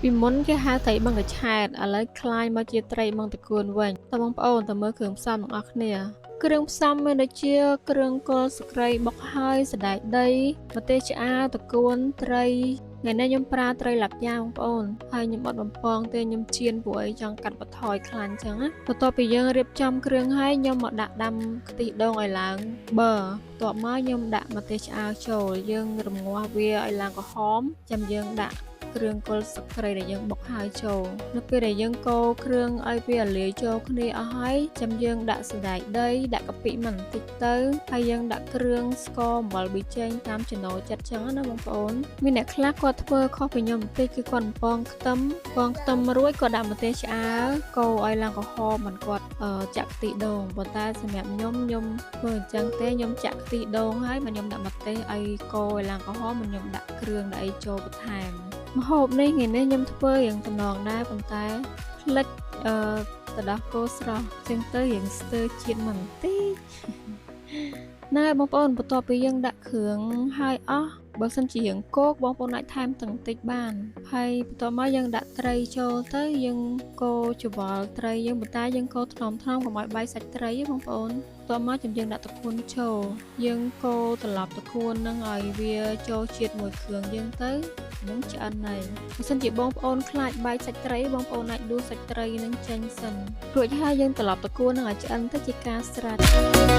ពីមុនគេហៅត្រីបឹងកញ្ឆែតឥឡូវคล้ายមកជាត្រីបឹងតួនវិញតើបងប្អូនតើមើលគ្រឿងផ្សំទាំងអស់គ្នាគ្រឿងផ្សំមានដូចជាគ្រឿងគល់ស្ក្រៃបុកហើយសណ្តែកដីម្ទេសឆ្អើរតួនត្រីថ្ងៃនេះខ្ញុំប្រើត្រីឡាប់យ៉ាបងប្អូនហើយខ្ញុំអត់បំពងទេខ្ញុំជៀនព្រោះអីចង់កាត់បន្ថយខ្លាញ់អញ្ចឹងណាបន្ទាប់ពីយើងរៀបចំគ្រឿងហើយខ្ញុំមកដាក់ដាំខ្ទិះដូងឲ្យឡើងប័របន្ទាប់មកខ្ញុំដាក់ម្ទេសឆ្អើរចូលយើងរំងាស់វាឲ្យឡើងក្រហមចាំយើងដាក់គ្រឿងគល់ស្ក្រៃដែលយើងបុកហើយចូលនៅពេលដែលយើងកូរគ្រឿងឲ្យវាលាយចូលគ្នាអស់ហើយចាំយើងដាក់សណ្តែកដីដាក់កាពិបន្តិចទៅហើយយើងដាក់គ្រឿងស្ករអំបិលប៊ីចេងតាមចំណូលចិត្តចឹងណាបងប្អូនមានអ្នកខ្លះគាត់ធ្វើខុសពីខ្ញុំបន្តិចគឺគាត់ពងខ្ទឹមរួចគាត់ដាក់ម្ទេសឆ្អើរកូរឲ្យឡើងក្រហមមិនគាត់ចាក់ខ្ទិះដូងប៉ុន្តែសម្រាប់ខ្ញុំធ្វើអញ្ចឹងទេខ្ញុំចាក់ខ្ទិះដូងហើយមកខ្ញុំដាក់ម្ទេសឲ្យកូរឲ្យឡើងក្រហមមកខ្ញុំដាក់គ្រឿងដាក់អីចូលបន្ថែមម្ហូបនេះថ្ងៃនេះខ្ញុំធ្វើយ៉ាងតំណងដែរប៉ុន្តែផ្លិចទឹកដោះគោស្រស់ចឹងទៅរៀងស្ទើរជាតិបន្តិចណែបងប្អូនបន្ទាប់ពីយើងដាក់គ្រឿងហើយអស់បើសិនជាយើងគោកបងប្អូនអាចថែមទឹកបន្តិចបានហើយបន្ទាប់មកយើងដាក់ត្រីចូលទៅយើងកូរច្របល់ត្រីយើងប៉ុន្តែយើងកូរថ្នមៗកុំឲ្យបែកសាច់ត្រីទេបងប្អូនបន្ទាប់មកយើងដាក់ទឹកពួនចូលយើងកូរត្រឡប់ទឹកពួននឹងឲ្យវាចូលជាតិមួយគ្រឿងយើងទៅនឹងឆ្អិនហើយបើសិនជាបងប្អូនខ្លាចបែកសាច់ត្រីបងប្អូនអាចដួសសាច់ត្រីនឹងចេញសិនរួចហើយយើងត្រឡប់ទឹកពួននឹងឲ្យឆ្អិនទៅជាការស្រេច